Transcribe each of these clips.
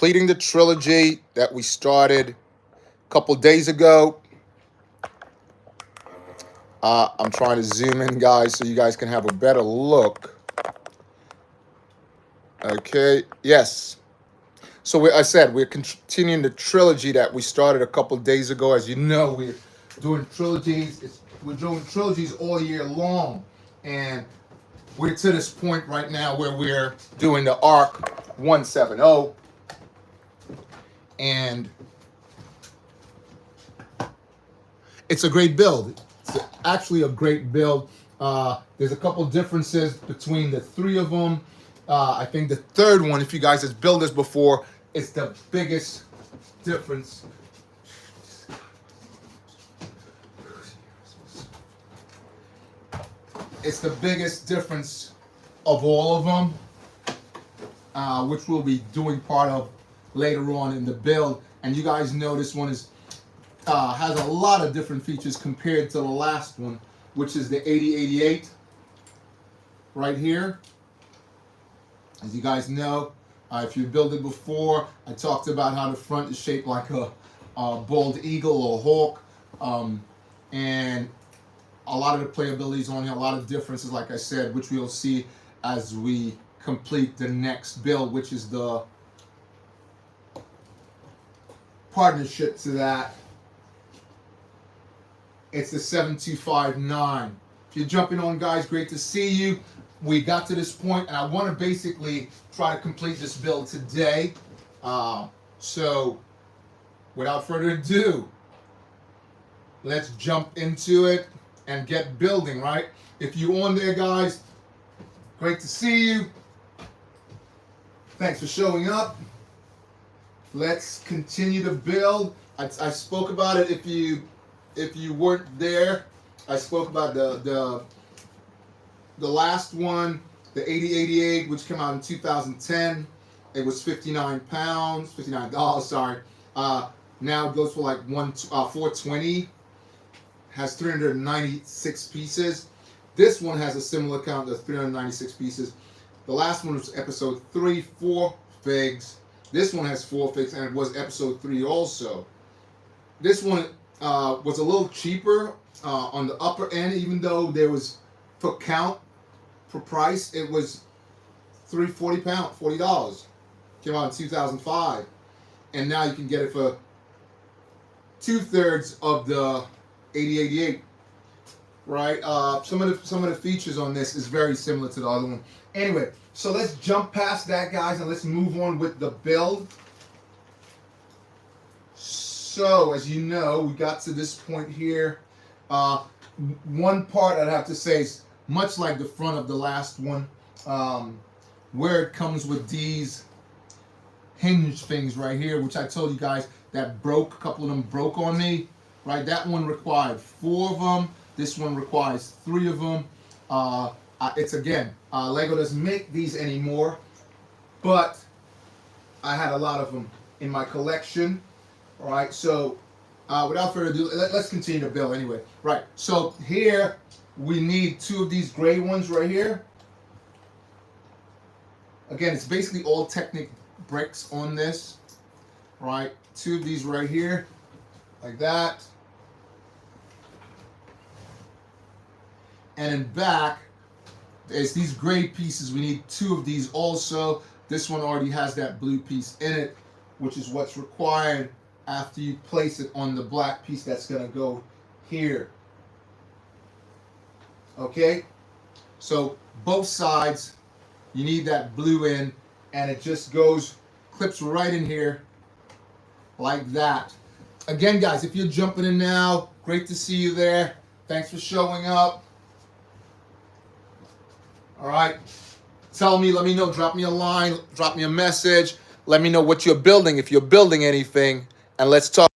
completing the trilogy that we started a couple days ago. I'm trying to zoom in, guys, so you guys can have a better look. Okay, yes. So I said we're continuing the trilogy that we started a couple days ago. As you know, we're doing trilogies. We're doing trilogies all year long, and we're to this point right now where we're doing the ARC 170, and it's a great build. It's actually a great build. There's a couple differences between the three of them. I think the third one, if you guys have built this before, is the biggest difference. It's the biggest difference of all of them, which we'll be doing part of later on in the build. And you guys know this one has a lot of different features compared to the last one, which is the 8088 right here. As you guys know, if you built it before, I talked about how the front is shaped like a bald eagle or hawk, and a lot of the playability is on here, a lot of differences, like I said, which we'll see as we complete the next build, which is the partnership to that. It's the 7259. If you're jumping on, guys, great to see you. We got to this point, and I want to basically try to complete this build today. So, without further ado, let's jump into it and get building, right? If you're on there, guys, great to see you. Thanks for showing up. Let's continue to build. I spoke about it. If you weren't there, I spoke about the last one, the 8088, which came out in 2010. It was 59 pounds, $59, sorry. Now it goes for like 420. Has 396 pieces. This one has a similar count of 396 pieces. The last one was episode 3, 4 figs. This one has 4 figs, and it was episode 3 also. This one was a little cheaper on the upper end, even though there was, for count, for price, it was $40. Came out in 2005, and now you can get it for 2/3 of the 8088. Right? Some of the features on this is very similar to the other one. Anyway, so let's jump past that, guys, and let's move on with the build. So, as you know, we got to this point here. One part I'd have to say is much like the front of the last one, where it comes with these hinge things right here, which I told you guys that broke. A couple of them broke on me. Right, that one required 4 of them. This one requires 3 of them. It's again, Lego doesn't make these anymore, but I had a lot of them in my collection. All right, so without further ado, let's continue to build anyway. Right, so here we need 2 of these gray ones right here. Again, it's basically all Technic bricks on this. Right, 2 of these right here, like that. And in back, there's these gray pieces. We need 2 of these also. This one already has that blue piece in it, which is what's required after you place it on the black piece that's going to go here. Okay? So both sides, you need that blue in, and it just goes, clips right in here like that. Again, guys, if you're jumping in now, great to see you there. Thanks for showing up. All right, let me know, drop me a line, drop me a message, let me know what you're building, if you're building anything, and let's talk.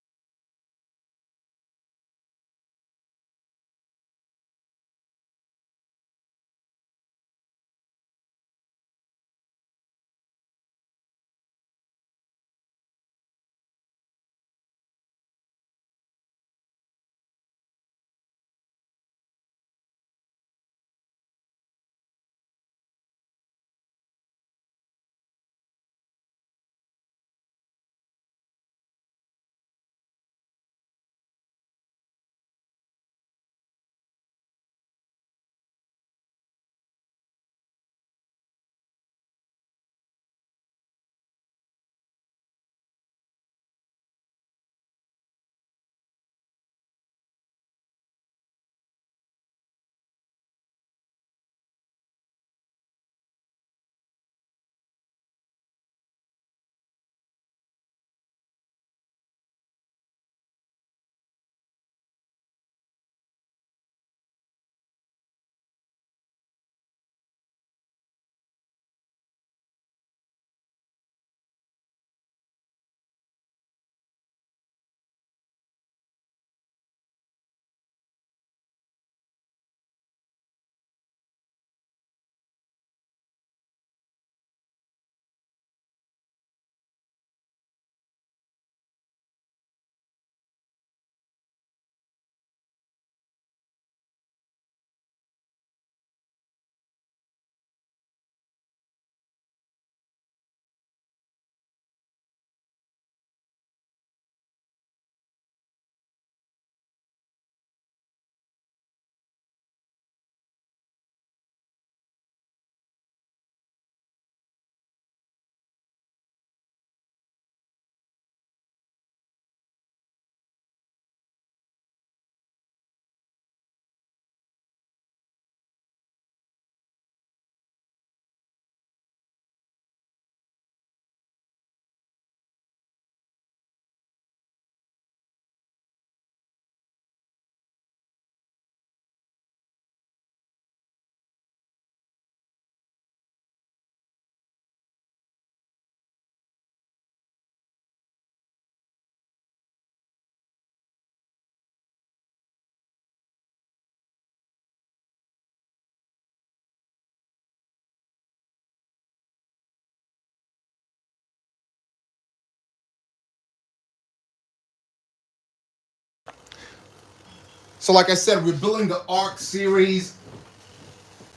So like I said, we're building the ARC series,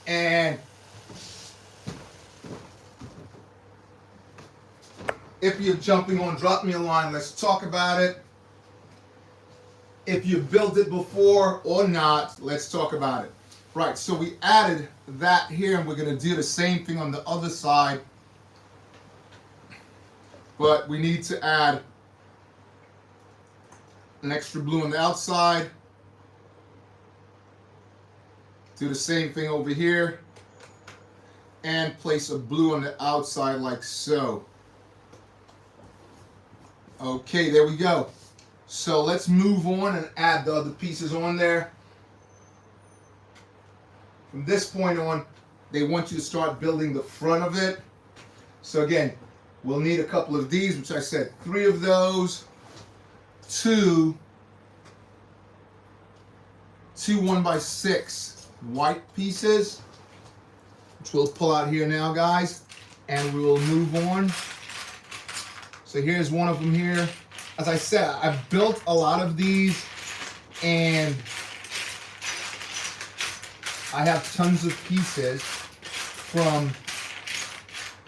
and if you're jumping on, drop me a line. Let's talk about it. If you built it before or not, let's talk about it. Right, so we added that here, and we're going to do the same thing on the other side. But we need to add an extra blue on the outside. Do the same thing over here. And place a blue on the outside like so. Okay, there we go. So let's move on and add the other pieces on there. From this point on, they want you to start building the front of it. So again, we'll need a couple of these, which I said 3 of those, 2 1x6 white pieces, which we'll pull out here now, guys, and we will move on. So here's one of them here. As I said, I've built a lot of these, and I have tons of pieces from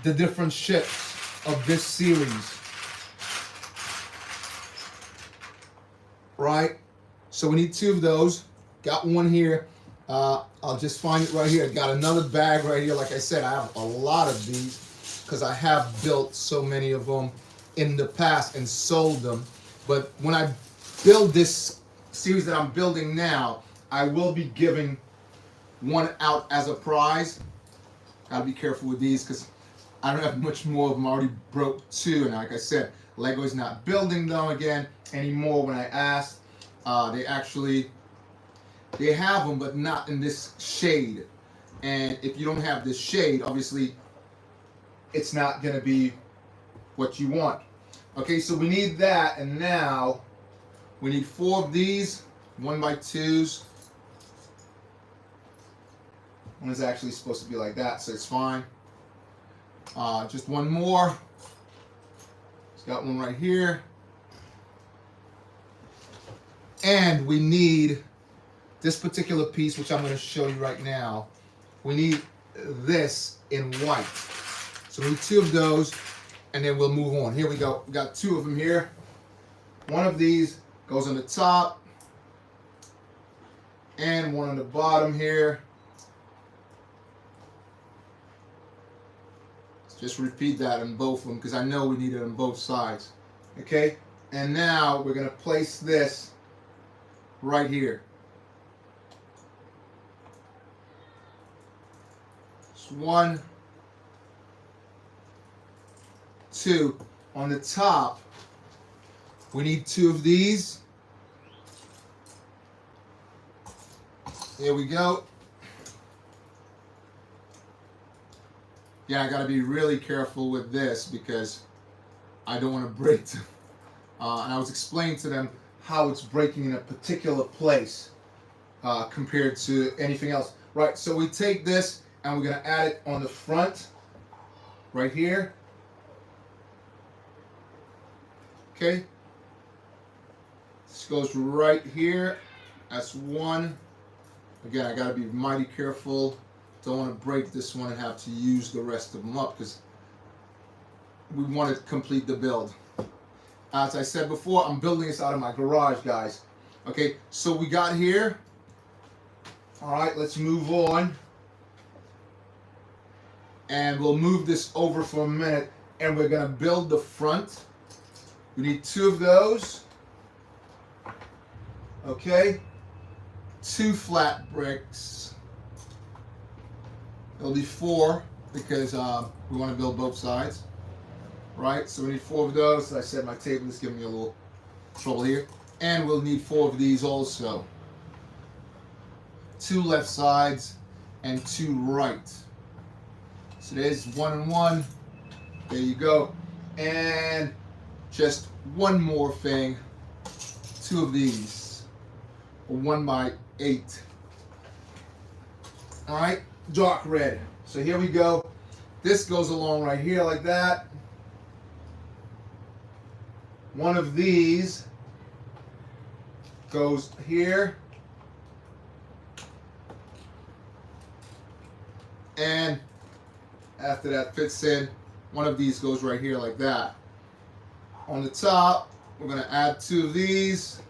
the different ships of this series. Right? So we need 2 of those. Got one here. I'll just find it right here. Got another bag right here. Like I said, I have a lot of these because I have built so many of them in the past and sold them. But when I build this series that I'm building now, I will be giving one out as a prize. Gotta be careful with these because I don't have much more of them. I already broke 2, and like I said, Lego is not building them again anymore. When I asked, they have them, but not in this shade. And if you don't have this shade, obviously it's not gonna be what you want. Okay, so we need that, and now we need 4 of these 1x2s. One is actually supposed to be like that, so it's fine. Just one more. It's got one right here. And we need this particular piece, which I'm going to show you right now. We need this in white. So we need 2 of those, and then we'll move on. Here we go. We got 2 of them here. One of these goes on the top, and one on the bottom here. Just repeat that on both of them because I know we need it on both sides. Okay? And now we're going to place this right here. Just 1, 2. On the top, we need 2 of these. There we go. Yeah, I got to be really careful with this because I don't want to break them. And I was explaining to them how it's breaking in a particular place compared to anything else. Right, so we take this and we're going to add it on the front right here. Okay. This goes right here. That's 1. Again, I got to be mighty careful. Don't want to break this one and have to use the rest of them up because we want to complete the build. As I said before, I'm building this out of my garage, guys. Okay, so we got here. All right, let's move on. And we'll move this over for a minute, and we're going to build the front. We need 2 of those. Okay, 2 flat bricks. It'll be 4 because we want to build both sides, right? So we need 4 of those. As I said, my table is giving me a little trouble here. And we'll need 4 of these also. 2 left sides and 2 right. So there's 1 and 1. There you go. And just one more thing. 2 of these. A 1x8. All right. Dark red. So here we go. This goes along right here like that. One of these goes here And after that fits in, one of these goes right here like that. On the top, we're going to add 2 of these,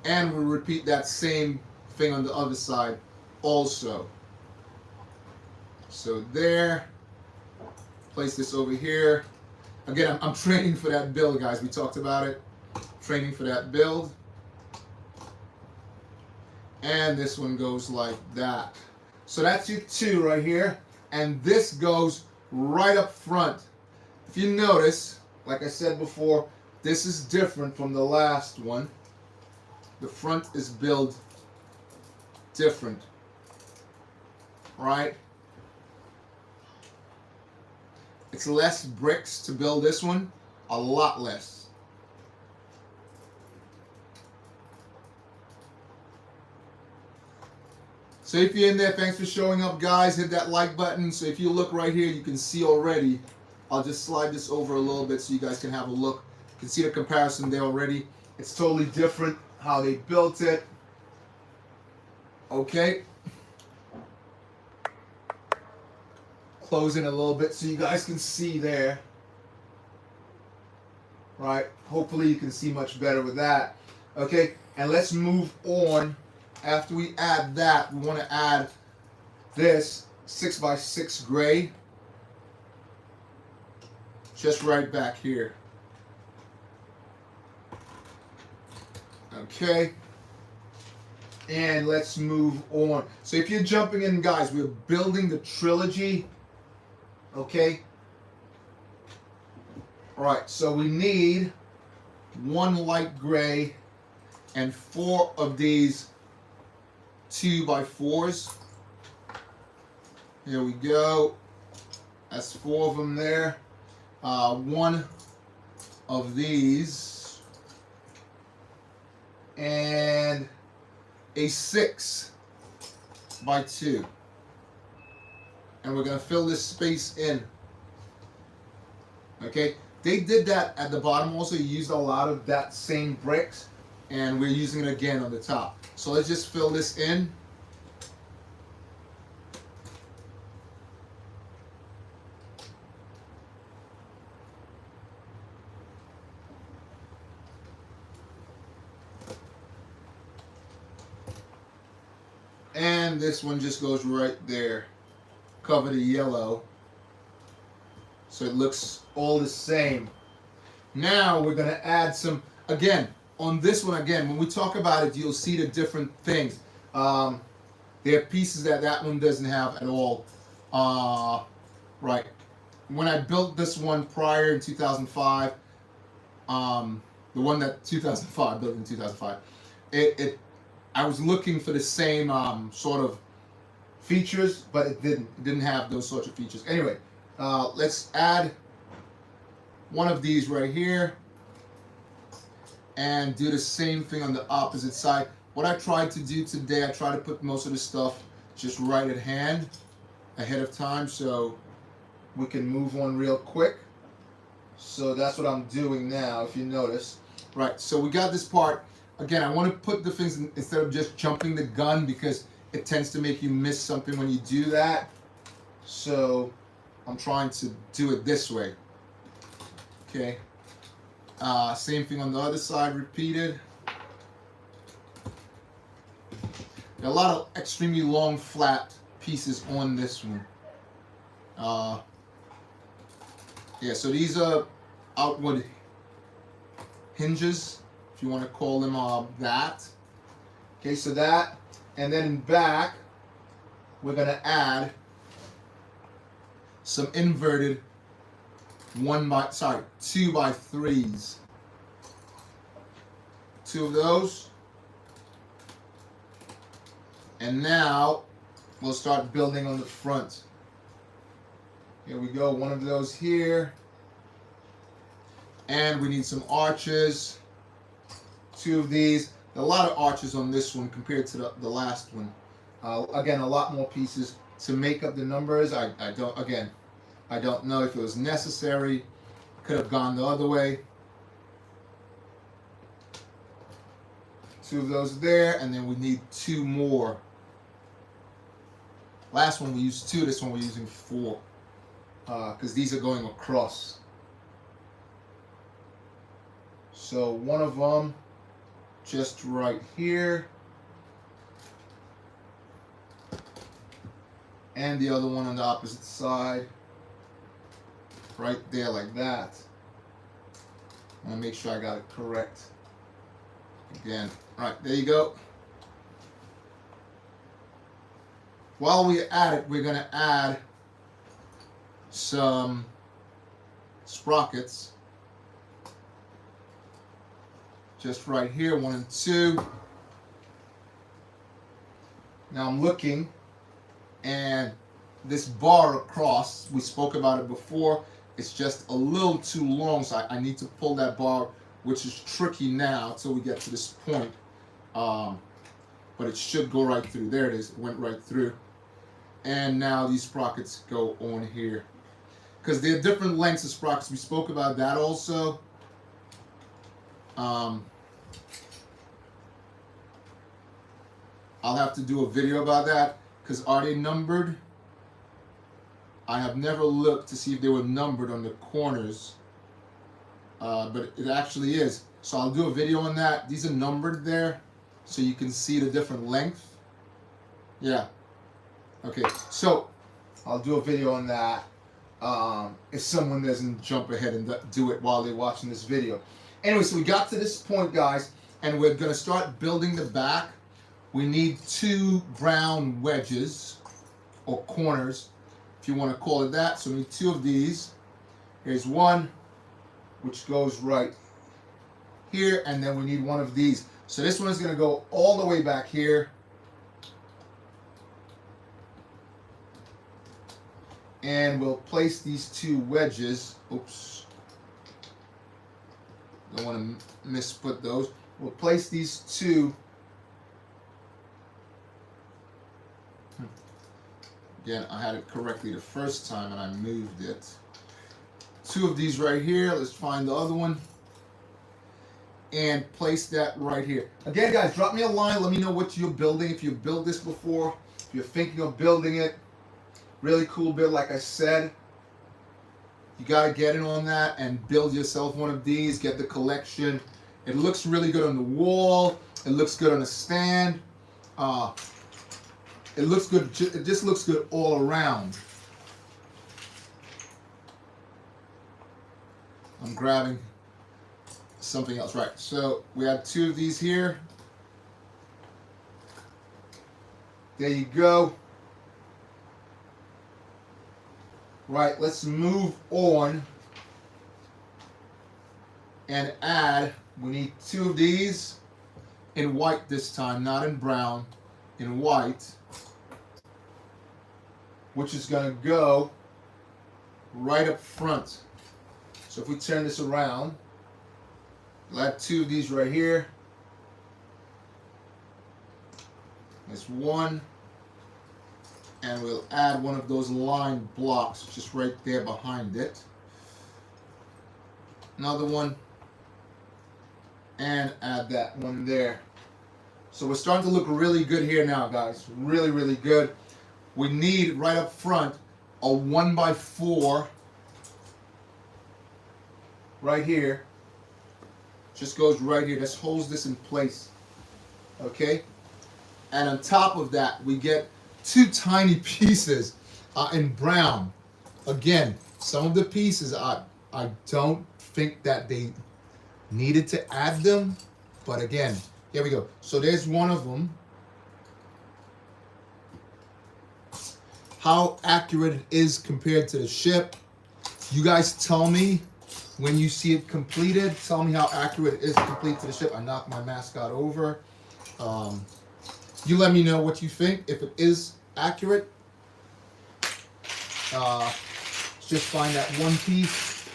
and we'll repeat that same thing on the other side also. So there, place this over here. Again, I'm training for that build, guys. We talked about it. Training for that build. And this one goes like that. So that's your 2 right here. And this goes right up front. If you notice, like I said before, this is different from the last one. The front is built different, right? It's less bricks to build this one, a lot less. So if you're in there, thanks for showing up, guys. Hit that like button. So if you look right here, you can see already. I'll just slide this over a little bit so you guys can have a look. You can see the comparison there already. It's totally different how they built it. Okay. Close in a little bit so you guys can see there. Right. Hopefully you can see much better with that. Okay. And let's move on. After we add that, we want to add this 6x6 gray just right back here. Okay. And let's move on. So if you're jumping in, guys, we're building the trilogy. Okay. All right. So we need 1 light gray and 4 of these 2x4s. Here we go. That's 4 of them there. 1 of these. And a 6x2. And we're going to fill this space in. Okay. They did that at the bottom also. You used a lot of that same bricks. And we're using it again on the top. So let's just fill this in. And this one just goes right there. Cover the yellow. So it looks all the same. Now we're going to add some, again, on this one, again, when we talk about it, you'll see the different things. There are pieces that one doesn't have at all. Right. When I built this one prior in 2005, the one that 2005, built in 2005, I was looking for the same sort of features, but it didn't have those sorts of features. Anyway, let's add one of these right here and do the same thing on the opposite side. What I tried to do today, I tried to put most of the stuff just right at hand, ahead of time, so we can move on real quick. So that's what I'm doing now, if you notice. Right, so we got this part. Again, I want to put the things instead of just jumping the gun because it tends to make you miss something when you do that. So I'm trying to do it this way. Okay. Same thing on the other side, repeated. There are a lot of extremely long, flat pieces on this one. Yeah, so these are outward hinges, if you want to call them that. Okay, so that, and then in back, we're going to add some inverted 2x3s. 2 of those. And now we'll start building on the front. Here we go, one of those here. And we need some arches. 2 of these. A lot of arches on this one compared to the last one. Again, a lot more pieces to make up the numbers. I don't know if it was necessary. Could have gone the other way. 2 of those there, and then we need 2 more. Last one we used 2, this one we're using 4. Because these are going across. So one of them just right here. And the other one on the opposite side. Right there like that. I'm going to make sure I got it correct. Again. Alright, there you go. While we're at it, we're going to add some sprockets. Just right here, 1 and 2. Now I'm looking, and this bar across, we spoke about it before, it's just a little too long, so I need to pull that bar, which is tricky now until we get to this point. But it should go right through. There it is, it went right through. And now these sprockets go on here. Because there are different lengths of sprockets. We spoke about that also. I'll have to do a video about that, because are they numbered? I have never looked to see if they were numbered on the corners, but it actually is. So I'll do a video on that. These are numbered there, so you can see the different length. Yeah. Okay, so I'll do a video on that if someone doesn't jump ahead and do it while they're watching this video. Anyway, so we got to this point, guys, and we're going to start building the back. We need 2 brown wedges, or corners, if you want to call it that. So we need 2 of these. Here's one, which goes right here, and then we need 1 of these. So this one is going to go all the way back here. And we'll place these 2 wedges. Oops. Don't want to misput those. We'll place these 2. Again, I had it correctly the first time and I moved it. 2 of these right here. Let's find the other one. And place that right here. Again, guys, drop me a line. Let me know what you're building. If you've built this before. If you're thinking of building it. Really cool build, like I said. You got to get in on that and build yourself one of these. Get the collection. It looks really good on the wall. It looks good on a stand. It looks good. It just looks good all around. I'm grabbing something else. Right. So we have 2 of these here. There you go. Right. Let's move on and add. We need 2 of these in white this time, not in brown. In white. Which is going to go right up front. So if we turn this around, we'll add 2 of these right here. There's 1. And we'll add 1 of those line blocks just right there behind it. Another one. And add that one there. So we're starting to look really good here now, guys. Really, really good. We need right up front a 1x4 right here. Just goes right here. This holds this in place. Okay? And on top of that, we get 2 tiny pieces in brown. Again, some of the pieces I don't think that they needed to add them. But again, here we go. So there's 1 of them. How accurate it is compared to the ship. You guys tell me when you see it completed. Tell me how accurate it is compared to the ship. I knocked my mascot over. You let me know what you think. If it is accurate, just find that 1 piece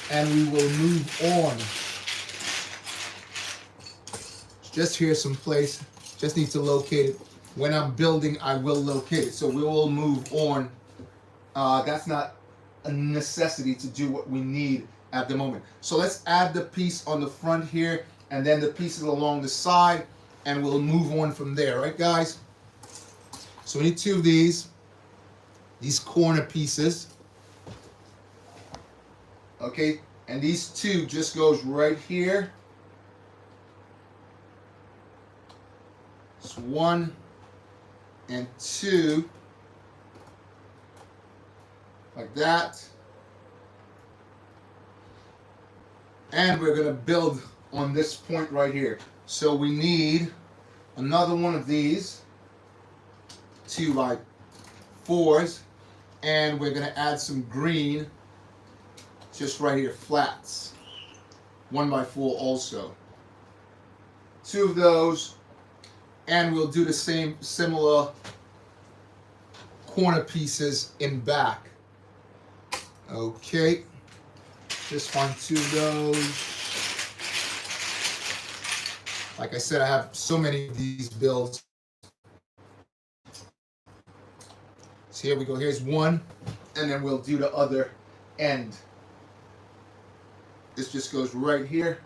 and we will move on. Just here someplace. Just need to locate it. When I'm building, I will locate it. So we will move on. That's not a necessity to do what we need at the moment. So let's add the piece on the front here and then the pieces along the side, and we'll move on from there, right, guys? So we need 2 of these. these corner pieces. Okay, and these two just goes right here. It's 1 and 2, like that. And we're going to build on this point right here. So we need another one of these 2x4s, and we're going to add some green just right here, flats, 1x4 also. 2 of those, and we'll do the same similar corner pieces in back. Okay, just find 2 of those. Like I said, I have so many of these builds. So here we go. Here's one, and then we'll do the other end. This just goes right here.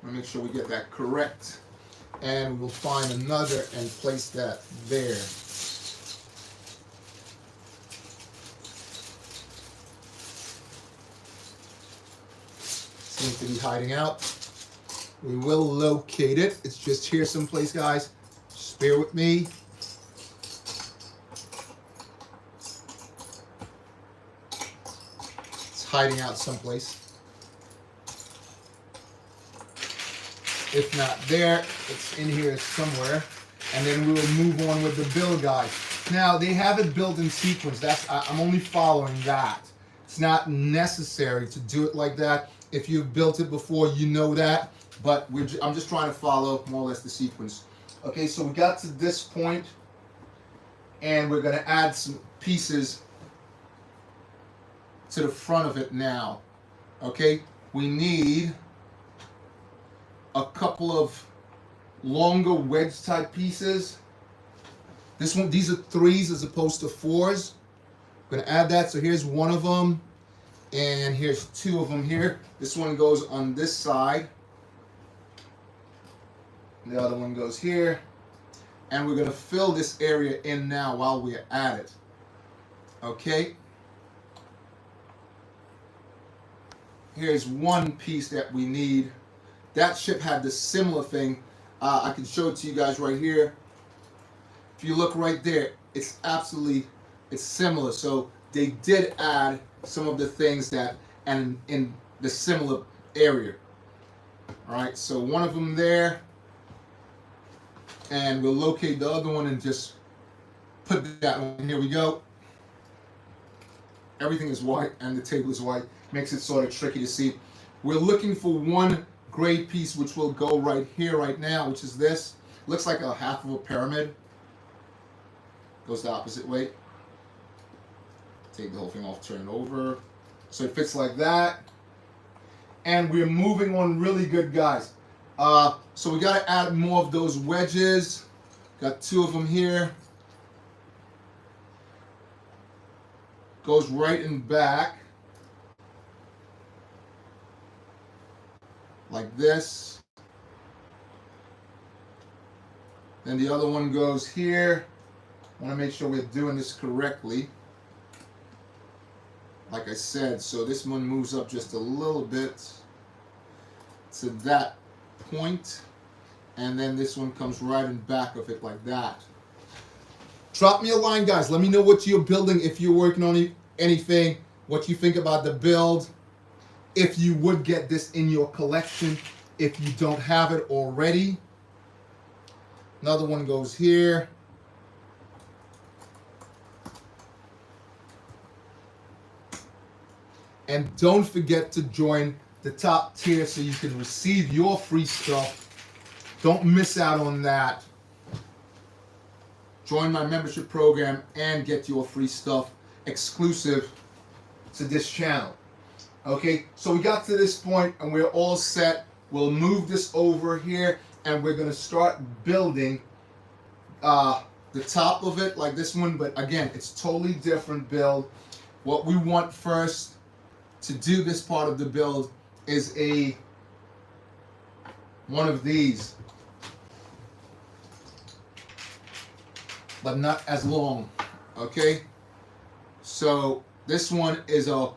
I'll make sure we get that correct. And we'll find another and place that there. Seems to be hiding out. We will locate it. It's just here someplace, guys. Just bear with me. It's hiding out someplace. If not there, it's in here somewhere. And then we will move on with the build, guys. Now, they have it built in sequence. I'm only following that. It's not necessary to do it like that. If you've built it before, you know that. But I'm just trying to follow more or less the sequence. Okay, so we got to this point, and we're going to add some pieces to the front of it now. Okay, we need a couple of longer wedge type pieces. These are 3s as opposed to 4s. I'm going to add that. So here's one of them, and here's 2 of them here. This one goes on this side. The other one goes here. And we're going to fill this area in now while we're at it. Okay. Here's one piece that we need. That ship had this similar thing. I can show it to you guys right here. If you look right there, it's similar. So they did add some of the things that, and in the similar area. All right, so one of them there. And we'll locate the other one and just put that one. Here we go. Everything is white and the table is white. Makes it sort of tricky to see. We're looking for one gray piece which will go right here right now, which is this. Looks like a half of a pyramid. Goes the opposite way. Take the whole thing off, turn it over. So it fits like that. And we're moving on really good, guys. So we got to add more of those wedges. Got 2 of them here. Goes right in back. Like this. Then the other one goes here. I want to make sure we're doing this correctly. Like I said, so this one moves up just a little bit to that point, and then this one comes right in back of it like that. Drop me a line, guys. Let me know what you're building, if you're working on anything, what you think about the build, if you would get this in your collection, if you don't have it already. Another one goes here. And don't forget to join the top tier so you can receive your free stuff. Don't miss out on that. Join my membership program and get your free stuff exclusive to this channel. Okay, so we got to this point and we're all set. We'll move this over here and we're going to start building the top of it like this one. But again, it's totally different build. What we want first to do this part of the build is one of these, but not as long. Okay, So this one is a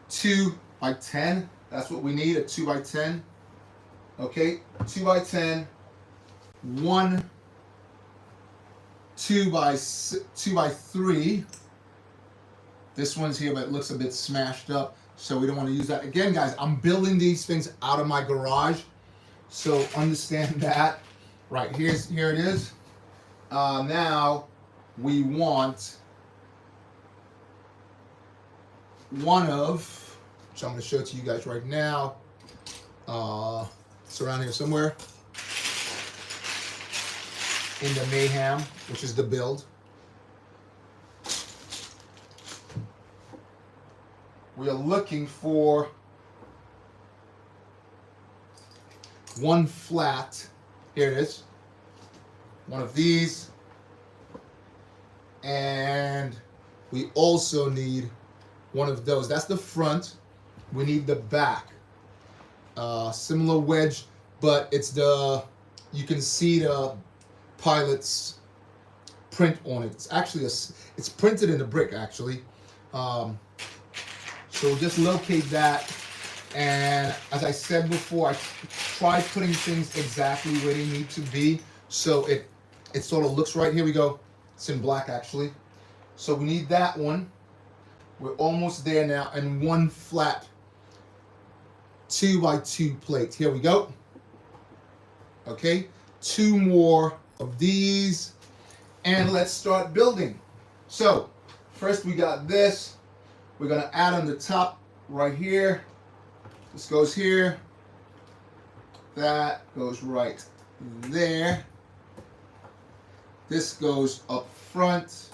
2 by 10. That's what we need, a 2 by 10. Okay, 2 by 10. One 2 by 3. This one's here, but it looks a bit smashed up, so we don't want to use that. Again, guys, I'm building these things out of my garage, so understand that. Right, here it is. Now we want one of, which I'm going to show it to you guys right now. It's around here somewhere in the Mayhem, which is the build. We are looking for one flat. Here it is. One of these. And we also need one of those. That's the front. We need the back. Similar wedge, but it's the, you can see the pilot's print on it. It's actually it's printed in the brick actually. So we'll just locate that, and as I said before, I try putting things exactly where they need to be, so it sort of looks right. Here we go. It's in black actually. So we need that one. We're almost there now, and one flat 2 by 2 plate. Here we go. Okay, 2 more of these, and let's start building. So first we got this. We're gonna add on the top right here. This goes here. That goes right there. This goes up front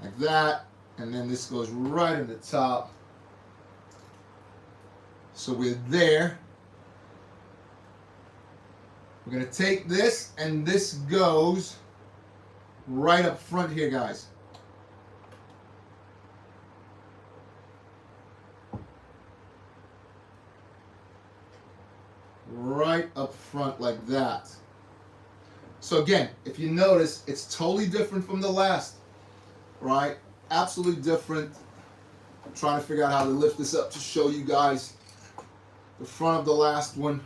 like that, and then this goes right on the top. So we're there. We're gonna take this, and this goes right up front here, guys. Right up front like that. So again, if you notice, it's totally different from the last, right? Absolutely different. I'm trying to figure out how to lift this up to show you guys the front of the last one.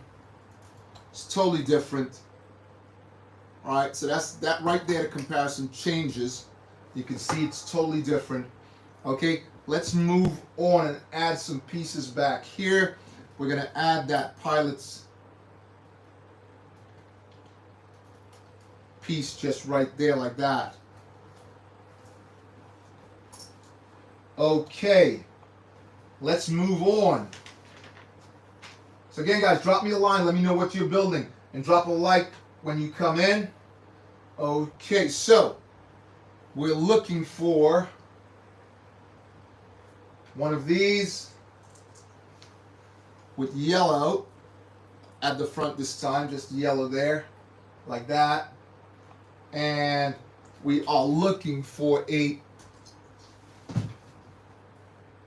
It's totally different. All right, so that's that right there. The comparison changes. You can see it's totally different. Okay, let's move on and add some pieces back here. We're gonna add that pilot's piece just right there like that. Okay, let's move on. So again, guys, drop me a line. Let me know what you're building, and drop a like when you come in. Okay, so we're looking for one of these with yellow at the front this time, just yellow there, like that. And we are looking for a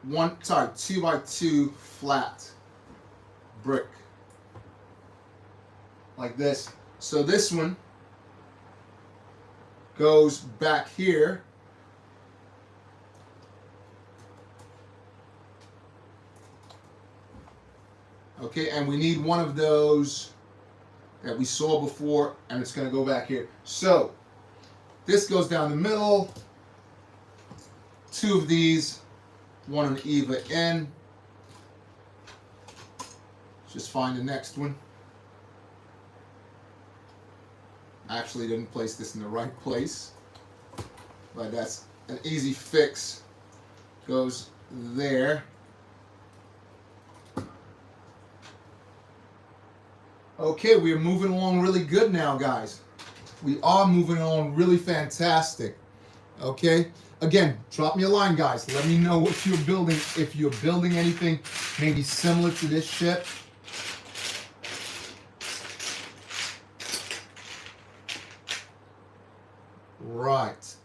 2 by 2 flat brick like this. So this one goes back here. Okay, and we need one of those that we saw before, and it's going to go back here. So this goes down the middle. 2 of these, one on either end. Just find the next one. I actually didn't place this in the right place, but that's an easy fix. Goes there. Okay, we're moving along really good now, guys. We are moving on really fantastic. Okay, again, drop me a line, guys. Let me know what you're building. If you're building anything maybe similar to this ship. Right.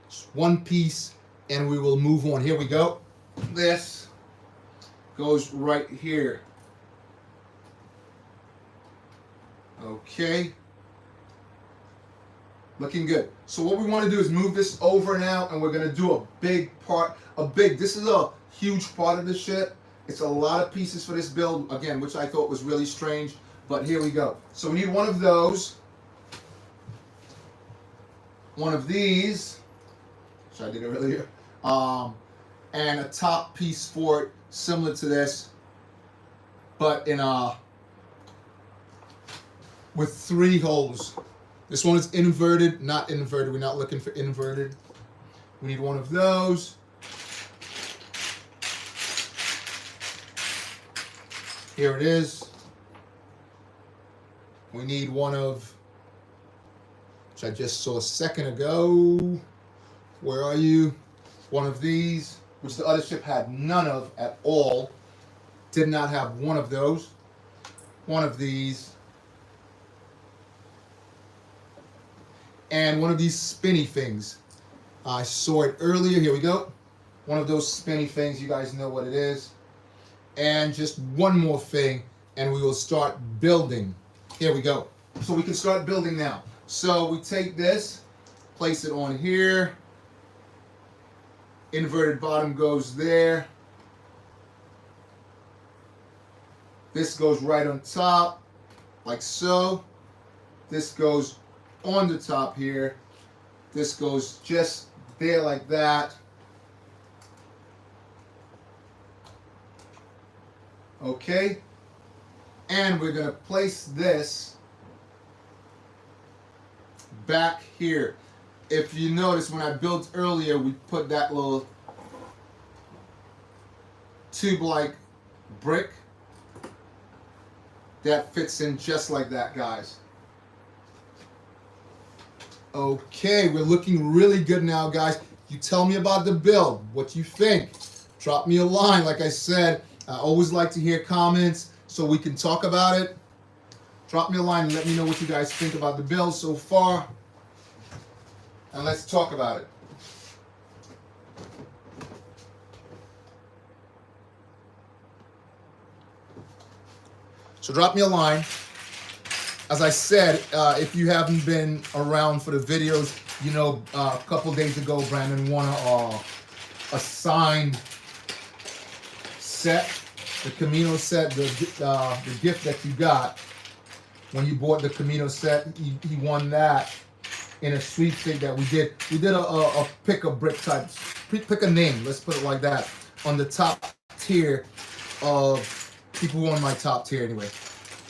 Just one piece, and we will move on. Here we go. This goes right here. Okay. Looking good. So what we want to do is move this over now, and we're going to do a big part. This is a huge part of the ship. It's a lot of pieces for this build, again, which I thought was really strange. But here we go. So we need one of those. One of these, which I did earlier. And a top piece for it, similar to this, but in with 3 holes. This one is inverted, not inverted. We're not looking for inverted. We need one of those. Here it is. We need one of, which I just saw a second ago. Where are you? One of these, which the other ship had none of at all. Did not have one of those. One of these. And one of these spinny things. I saw it earlier. Here we go. One of those spinny things. You guys know what it is. And just one more thing, and we will start building. Here we go. So we can start building now. So we take this, place it on here. Inverted bottom goes there. This goes right on top, like so. This goes on the top here. This goes just there like that. Okay. And we're going to place this back here. If you notice, when I built earlier, we put that little tube-like brick that fits in just like that, guys. Okay, we're looking really good now, guys. You tell me about the build, what you think. Drop me a line. Like I said, I always like to hear comments so we can talk about it. Drop me a line and let me know what you guys think about the build so far. And let's talk about it. So drop me a line. As I said, if you haven't been around for the videos, you know, a couple days ago, Brandon won a signed set, the Camino set, the gift that you got when you bought the Camino set. He won that in a sweepstake that we did. We did a pick a brick type, pick a name, let's put it like that, on the top tier of people who won my top tier anyway.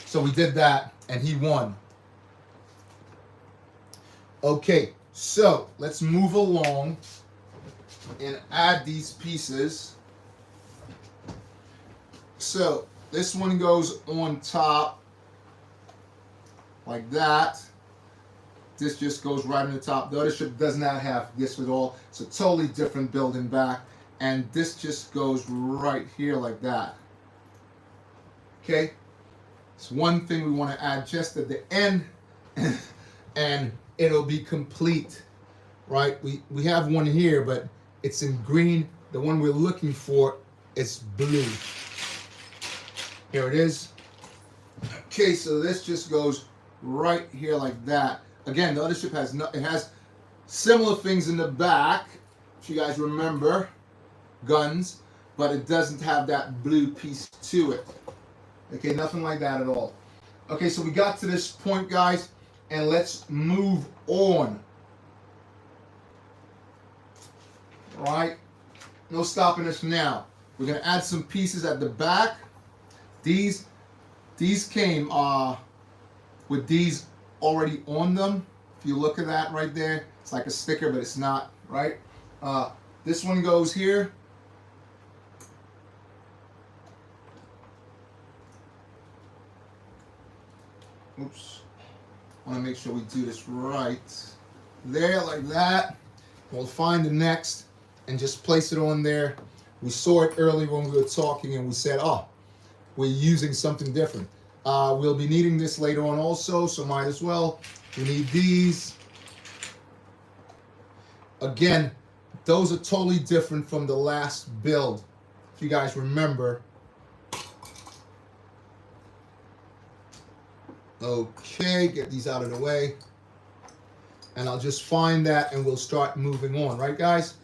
So we did that, and he won. Okay, so let's move along and add these pieces. So this one goes on top like that. This just goes right on the top. The other ship does not have this at all. It's a totally different build in back. And this just goes right here like that. Okay? It's one thing we want to add just at the end. And it'll be complete. Right? We have one here, but it's in green. The one we're looking for is blue. Here it is. Okay, so this just goes right here like that. Again, the other ship has it has similar things in the back, if you guys remember, guns, but it doesn't have that blue piece to it. Okay, nothing like that at all. Okay, so we got to this point, guys, and let's move on. All right, no stopping us now. We're gonna add some pieces at the back. These came with these already on them. If you look at that right there, it's like a sticker, but it's not, right? This one goes here. Oops. I want to make sure we do this right. There, like that. We'll find the next and just place it on there. We saw it earlier when we were talking, and we said, oh, we're using something different. We'll be needing this later on also, so might as well. We need these. Again, those are totally different from the last build, if you guys remember. Okay, get these out of the way. And I'll just find that and we'll start moving on, right guys?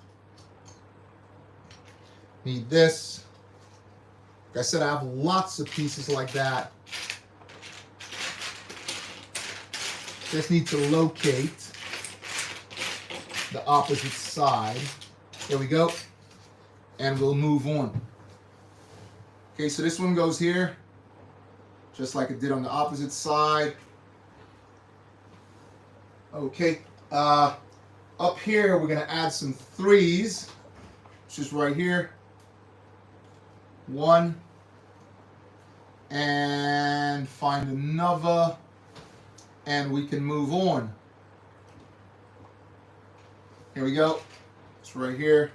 Need this. Like I said, I have lots of pieces like that. Just need to locate the opposite side. There we go. And we'll move on. Okay, so this one goes here, just like it did on the opposite side. Okay, up here we're gonna add some threes, which is right here. 1, and find another, and we can move on. Here we go. It's right here.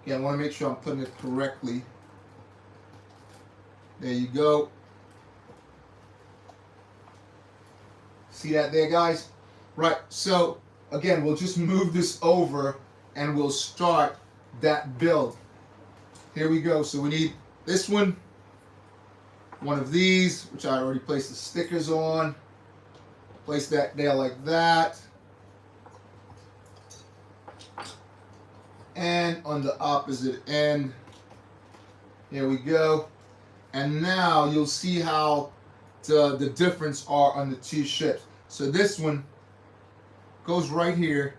Again, I want to make sure I'm putting it correctly. There you go. See that there, guys? Right, so again, we'll just move this over and we'll start that build. Here we go. So we need this one of these, which I already placed the stickers on. Place that there like that. And on the opposite end, here we go. And now you'll see how the difference are on the two ships. So this one goes right here.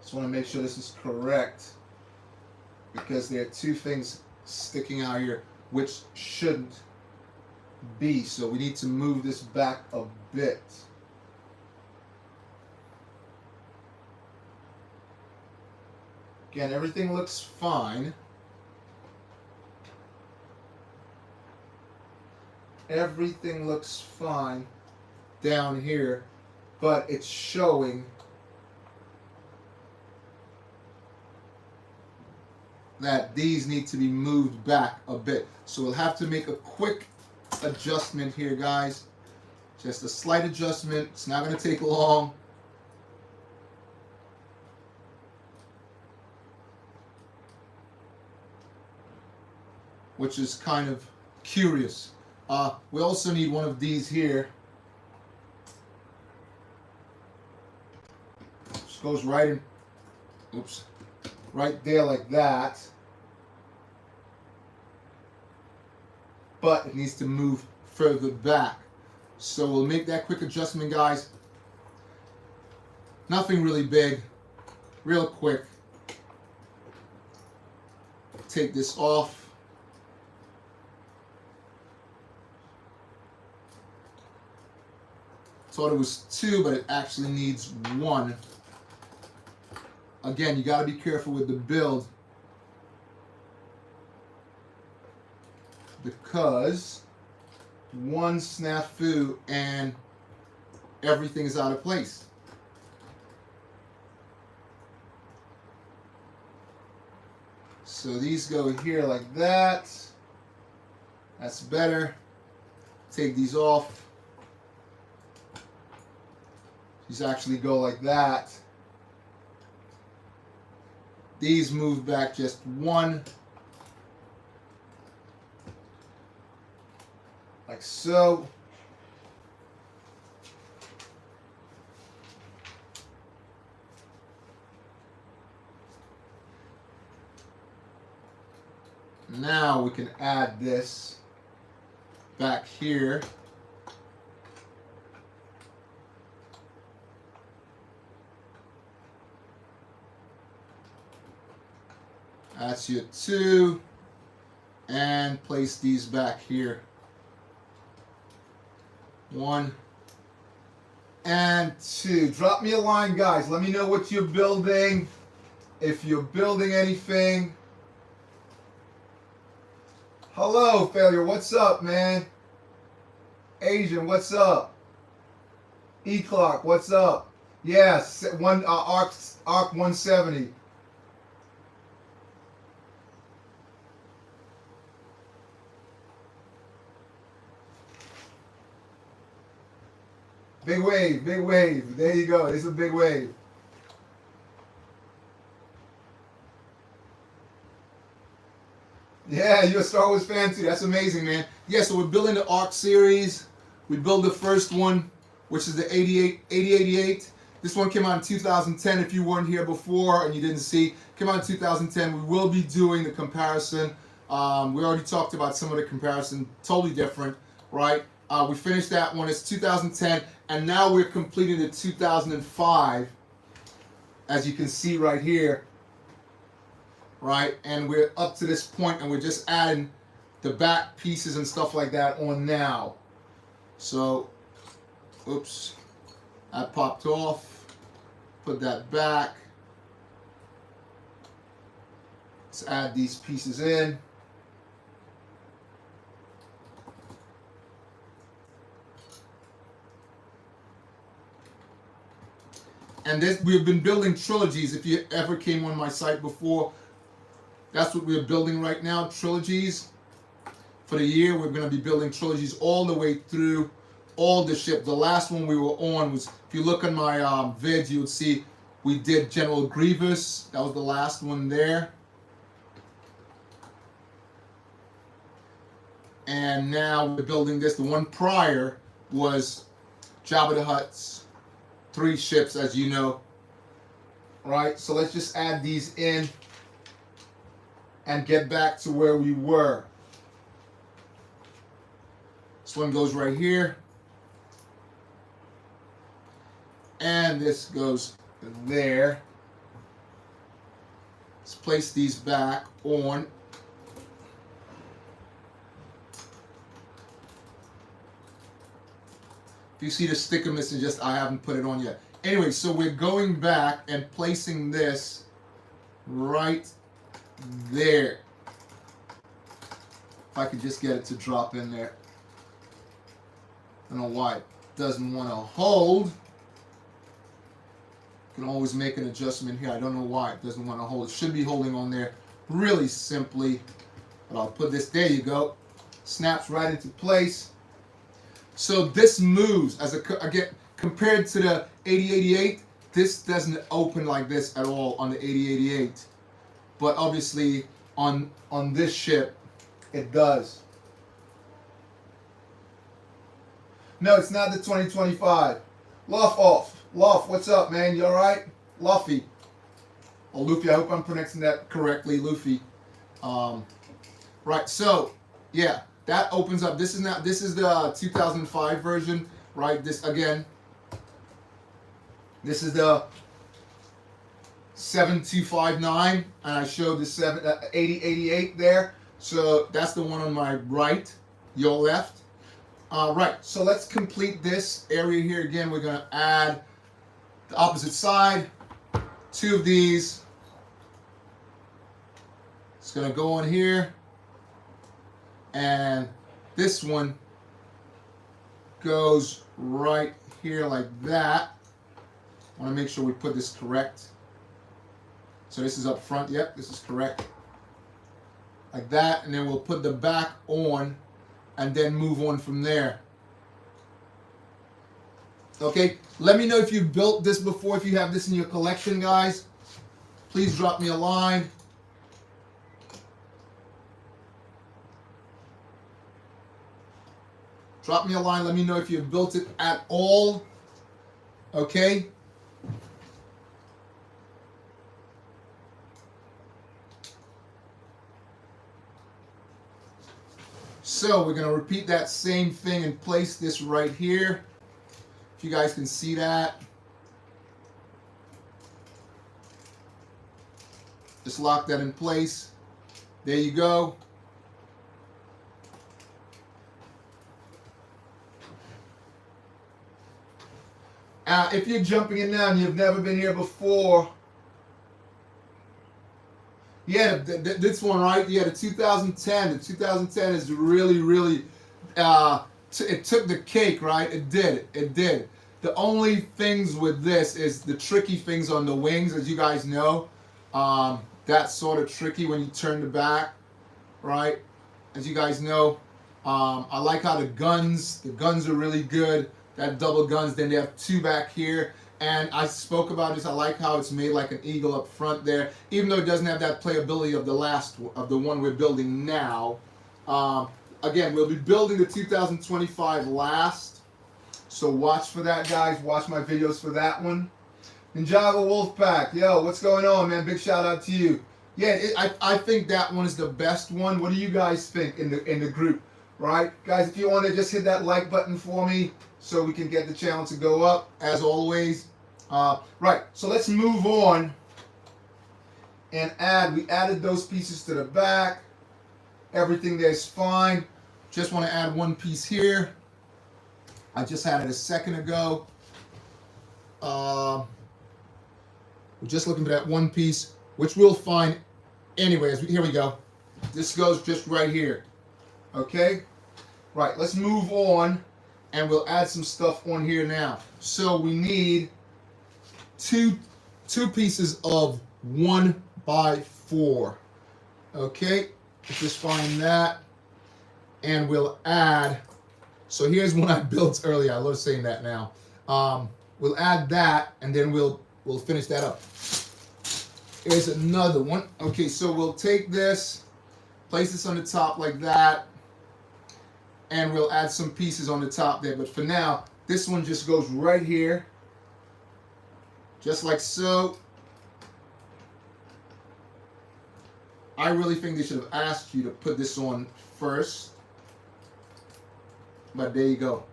Just want to make sure this is correct, because there are two things sticking out here which shouldn't be. So we need to move this back a bit. Again, everything looks fine. Everything looks fine down here, but it's showing that these need to be moved back a bit. So we'll have to make a quick adjustment here, guys. Just a slight adjustment. It's not going to take long. Which is kind of curious. We also need one of these here. Just goes right in. Oops. Right there like that. But it needs to move further back. So we'll make that quick adjustment, guys. Nothing really big. Real quick. Take this off. Thought it was 2, but it actually needs 1. Again, you got to be careful with the build, because one snafu and everything is out of place. So these go here like that. That's better. Take these off. These actually go like that. These move back just 1. Like so. Now we can add this back here. That's your 2, and place these back here. 1 and 2. Drop me a line, guys. Let me know what you're building. If you're building anything. Hello, Failure. What's up, man? Asian, what's up? E-Clock, what's up? Yes, Arc 170. Big wave, big wave. There you go. It's a big wave. Yeah, you're a Star Wars fan too. That's amazing, man. Yeah, so we're building the ARC series. We built the first one, which is the 8088. This one came out in 2010. If you weren't here before and you didn't see, came out in 2010. We will be doing the comparison. We already talked about some of the comparison, totally different, right? We finished that one. It's 2010, and now we're completing the 2005, as you can see right here. Right, and we're up to this point, and we're just adding the back pieces and stuff like that on now. So, oops, that popped off. Put that back. Let's add these pieces in. And this, we've been building trilogies. If you ever came on my site before, that's what we're building right now, trilogies. For the year, we're going to be building trilogies all the way through all the ships. The last one we were on was, if you look on my vids, you would see we did General Grievous. That was the last one there. And now we're building this. The one prior was Jabba the Hutt's 3 ships, as you know. Right, so let's just add these in and get back to where we were. This one goes right here. And this goes there. Let's place these back on. If you see the sticker missing, just I haven't put it on yet. Anyway, so we're going back and placing this right there. If I could just get it to drop in there. I don't know why it doesn't want to hold. You can always make an adjustment here. I don't know why it doesn't want to hold. It should be holding on there really simply. But I'll put this, there you go. Snaps right into place. So this moves, as again, compared to the 8088, this doesn't open like this at all on the 8088. But obviously on this ship, it does. No, it's not the 2025. Luff, what's up, man? You alright? Luffy. Or Luffy, I hope I'm pronouncing that correctly, Luffy. Right, so, yeah, that opens up. This is the 2005 version, right? This, again, this is the 7259, and I showed the 8088 there. So that's the one on my right, your left. Right, so let's complete this area here. Again, we're going to add the opposite side, 2 of these. It's going to go on here. And this one goes right here like that. I want to make sure we put this correct. So this is up front. Yep, this is correct. Like that, and then we'll put the back on and then move on from there. Okay, let me know if you've built this before, if you have this in your collection, guys. Please drop me a line. Drop me a line, let me know if you've built it at all. Okay? So we're going to repeat that same thing and place this right here. If you guys can see that. Just lock that in place. There you go. If you're jumping in now and you've never been here before, yeah, this one, right? Yeah, the 2010. The 2010 is really, really, it took the cake, right? It did. It did. The only things with this is the tricky things on the wings, as you guys know. That's sort of tricky when you turn the back, right? As you guys know. I like how the guns are really good. That double guns. Then they have 2 back here. And I spoke about this. I like how it's made like an eagle up front there, even though it doesn't have that playability of the one we're building now. Again, we'll be building the 2025 last, so watch for that, guys. Watch my videos for that one. Ninjago Wolfpack, yo, what's going on, man? Big shout out to you. Yeah, I think that one is the best one. What do you guys think in the group? Right, guys, if you want to just hit that like button for me so we can get the channel to go up, as always. Right, so let's move on and we added those pieces to the back. Everything there's fine. Just want to add one piece here. I just had it a second ago. We're just looking for that one piece, which we'll find anyways. Here we go. This goes just right here. Okay, right, let's move on and we'll add some stuff on here now. So we need two pieces of 1x4. Okay, let's just find that and we'll add, so here's one I built earlier. I love saying that now. We'll add that and then we'll finish that up. Here's another one. Okay, so we'll take this, place this on the top like that, and we'll add some pieces on the top there. But for now, this one just goes right here, just like so. I really think they should have asked you to put this on first, but there you go.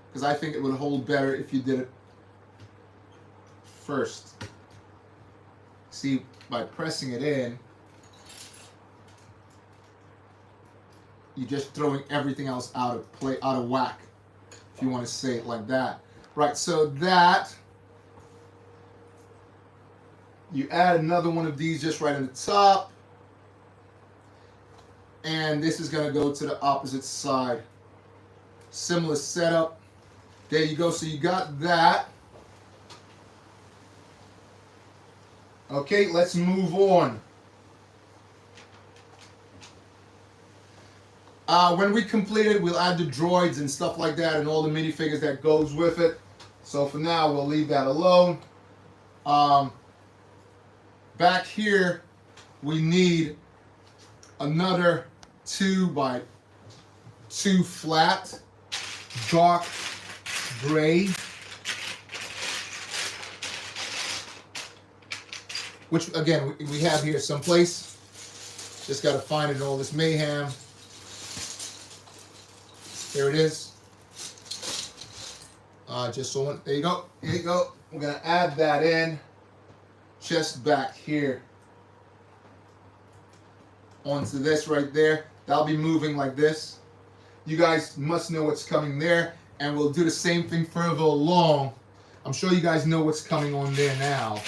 Because I think it would hold better if you did it first. See, by pressing it in, you're just throwing everything else out of whack, if you want to say it like that. Right, so that, you add another one of these just right on the top, and this is going to go to the opposite side. Similar setup. There you go, so you got that. Okay, let's move on. When we complete it, we'll add the droids and stuff like that and all the minifigures that goes with it. So for now, we'll leave that alone. Back here, we need another 2x2 flat, dark gray, which again we have here someplace. Just got to find it in all this mayhem. Here it is. Just so there you go. Here you go. We're gonna add that in, just back here, onto this right there. That'll be moving like this. You guys must know what's coming there, and we'll do the same thing further along. I'm sure you guys know what's coming on there now.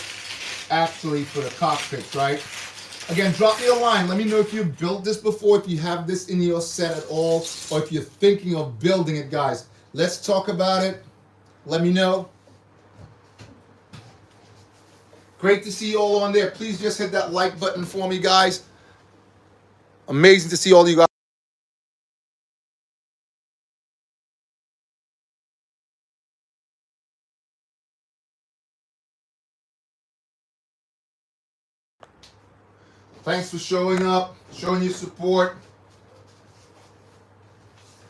Actually, for the cockpit, right? Again, drop me a line. Let me know if you've built this before, if you have this in your set at all, or if you're thinking of building it, guys. Let's talk about it. Let me know. Great to see you all on there. Please just hit that like button for me, guys. Amazing to see all you guys. Thanks for showing up, showing your support.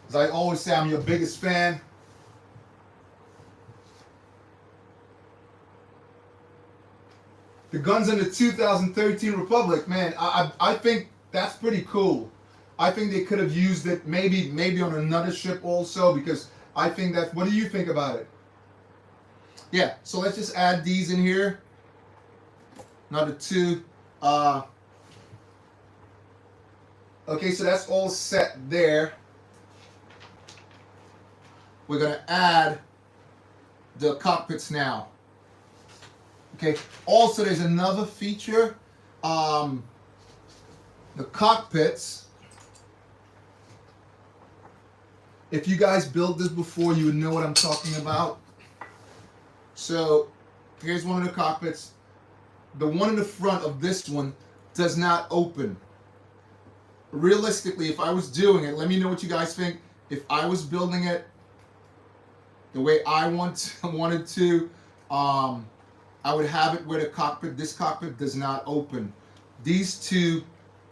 As I always say, I'm your biggest fan. The guns in the 2013 Republic, man, I think that's pretty cool. I think they could have used it maybe on another ship also, because I think that, what do you think about it? Yeah, so let's just add these in here. Another 2. Okay, so that's all set there. We're going to add the cockpits now. Okay, also there's another feature. The cockpits, if you guys built this before, you would know what I'm talking about. So here's one of the cockpits. The one in the front of this one does not open. Realistically, if I was doing it, let me know what you guys think. If I was building it, The way I wanted to, I would have it where this cockpit does not open. These two,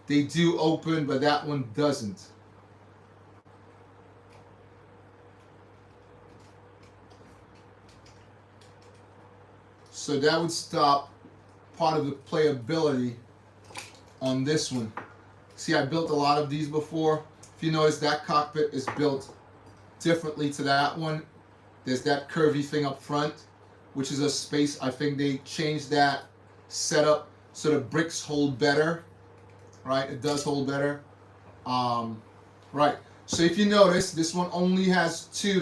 they do open, but that one doesn't. So that would stop part of the playability on this one. See, I built a lot of these before. If you notice, that cockpit is built differently to that one. There's that curvy thing up front, which is a space. I think they changed that setup so the bricks hold better, right? It does hold better, right? So if you notice, this one only has two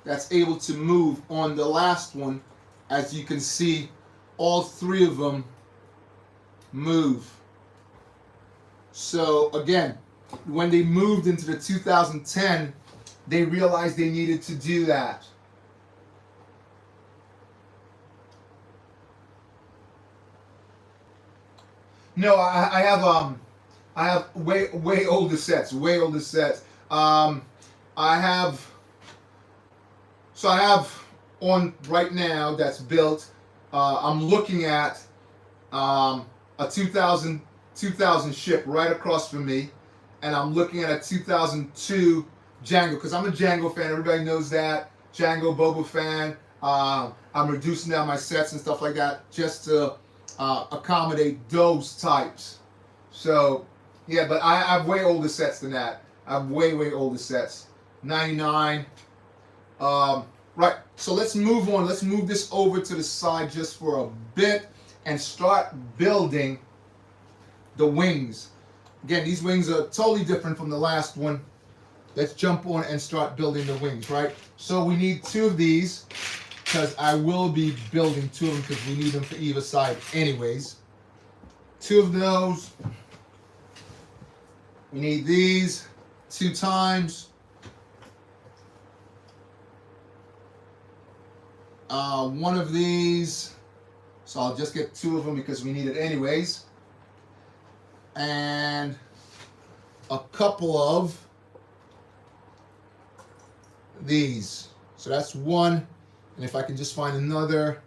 that's able to move. On the last one, as you can see, all three of them move. So again, when they moved into the 2010, they realized they needed to do that. No, I have way older sets, I have on right now that's built. I'm looking at a 2000 ship right across from me, and I'm looking at a 2002 Django, because I'm a Django fan. Everybody knows that. Django, Boba fan. I'm reducing down my sets and stuff like that just to accommodate those types. So yeah, but I have way older sets than that. I have way older sets. 99. Right, so let's move on. Let's move this over to the side just for a bit and start building the wings. Again, these wings are totally different from the last one. Let's jump on and start building the wings, right? So we need two of these, because I will be building two of them because we need them for either side anyways. Two of those. We need these 2 times. One of these. So I'll just get 2 of them because we need it anyways. And a couple of these. So that's one. And if I can just find another.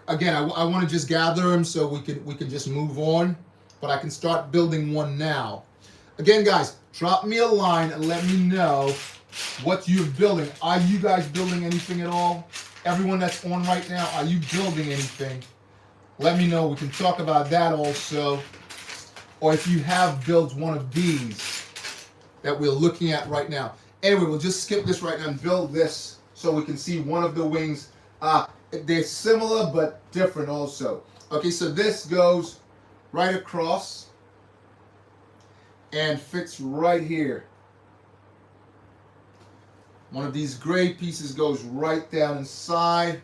Again, I want to just gather them so we can just move on. But I can start building one now. Again, guys, drop me a line and let me know what you're building. Are you guys building anything at all? Everyone that's on right now, are you building anything? Let me know. We can talk about that also. Or if you have built one of these that we're looking at right now. Anyway, we'll just skip this right now and build this so we can see one of the wings. They're similar but different also. Okay, so this goes right across and fits right here. One of these gray pieces goes right down inside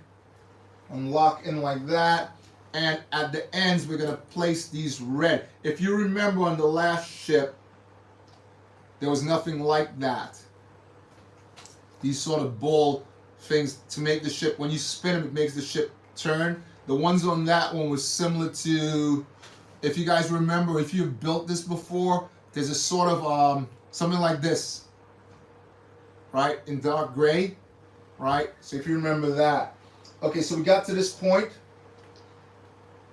and lock in like that. And at the ends, we're going to place these red. If you remember on the last ship, there was nothing like that. These sort of ball things to make the ship, when you spin them, it makes the ship turn. The ones on that one was similar to, if you guys remember, if you've built this before, there's a sort of something like this, right, in dark gray, right? So if you remember that. Okay, so we got to this point,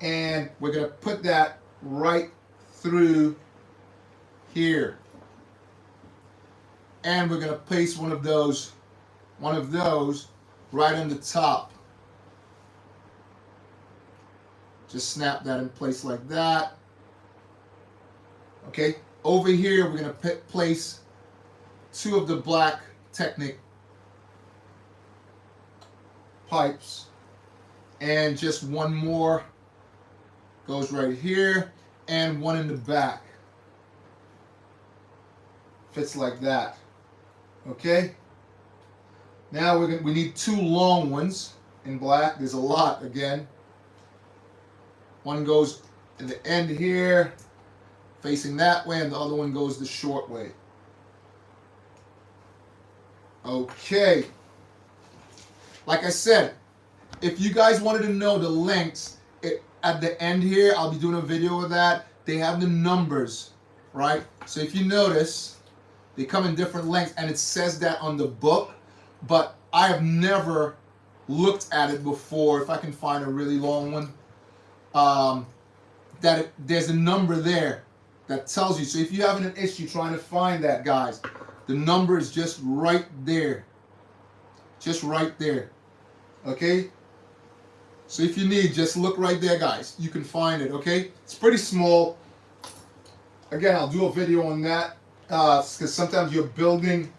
and we're going to put that right through here. And we're going to place one of those right on the top. Just snap that in place like that. Okay, over here we're going to place 2 of the black Technic pipes, and just one more goes right here, and one in the back. Fits like that. Okay. Now we need 2 long ones in black. There's a lot again. One goes in the end here, facing that way, and the other one goes the short way. Okay. Like I said, if you guys wanted to know the lengths, at the end here, I'll be doing a video of that. They have the numbers, right? So if you notice, they come in different lengths, and it says that on the book, but I have never looked at it before. If I can find a really long one, there's a number there that tells you. So if you're having an issue trying to find that, guys, the number is just right there. Just right there. Okay? So if you need, just look right there, guys. You can find it, okay? It's pretty small. Again, I'll do a video on that because sometimes you're building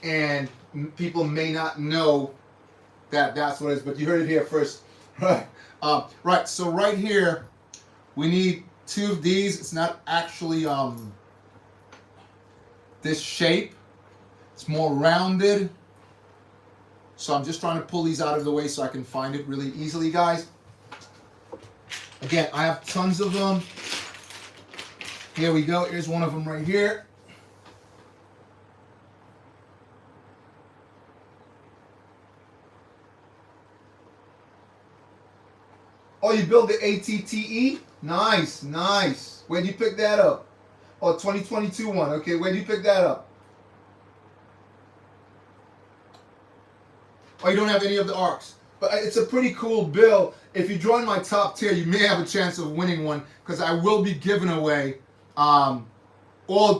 and people may not know that that's what it is, but you heard it here first. Right. Right, so right here, we need 2 of these. It's not actually this shape. It's more rounded. So I'm just trying to pull these out of the way so I can find it really easily, guys. Again, I have tons of them. Here we go. Here's one of them right here. Oh, you build the ATTE? Nice, nice. Where'd you pick that up? Oh, 2022 one. Okay, where'd you pick that up? Oh, you don't have any of the arcs. But it's a pretty cool build. If you join my top tier, you may have a chance of winning one because I will be giving away all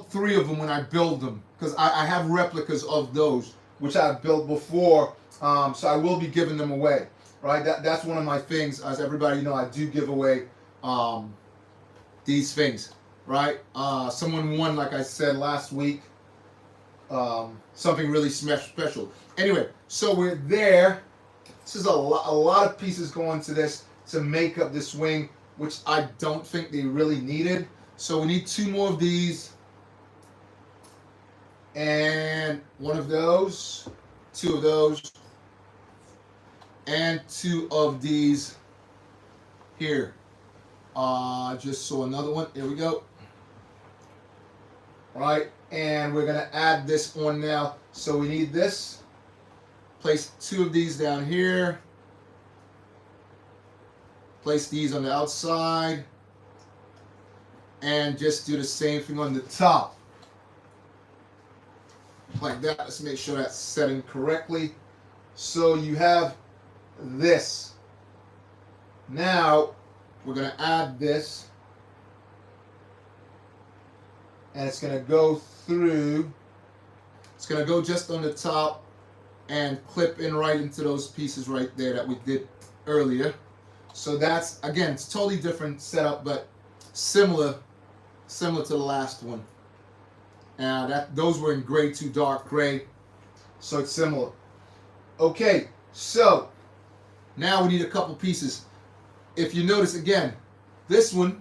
3 of them when I build them. Because I have replicas of those, which I've built before. So I will be giving them away. Right? That's one of my things. As everybody know, I do give away these things. Right? Someone won, like I said last week, something really special. Anyway, so we're there. This is a lot of pieces going to this to make up this wing, which I don't think they really needed. So we need 2 more of these. And 1 of those. 2 of those. And 2 of these here. Just saw another one. There we go. All right, and we're gonna add this on now. So we need this. Place 2 of these down here. Place these on the outside. And just do the same thing on the top. Like that. Let's make sure that's setting correctly. So you have this. Now we're going to add this. And it's going to go through. It's going to go just on the top and clip in right into those pieces right there that we did earlier. So that's, again, it's totally different setup, but similar to the last one. Those were in gray to dark gray, so it's similar. Okay, so now we need a couple pieces. If you notice, again, this one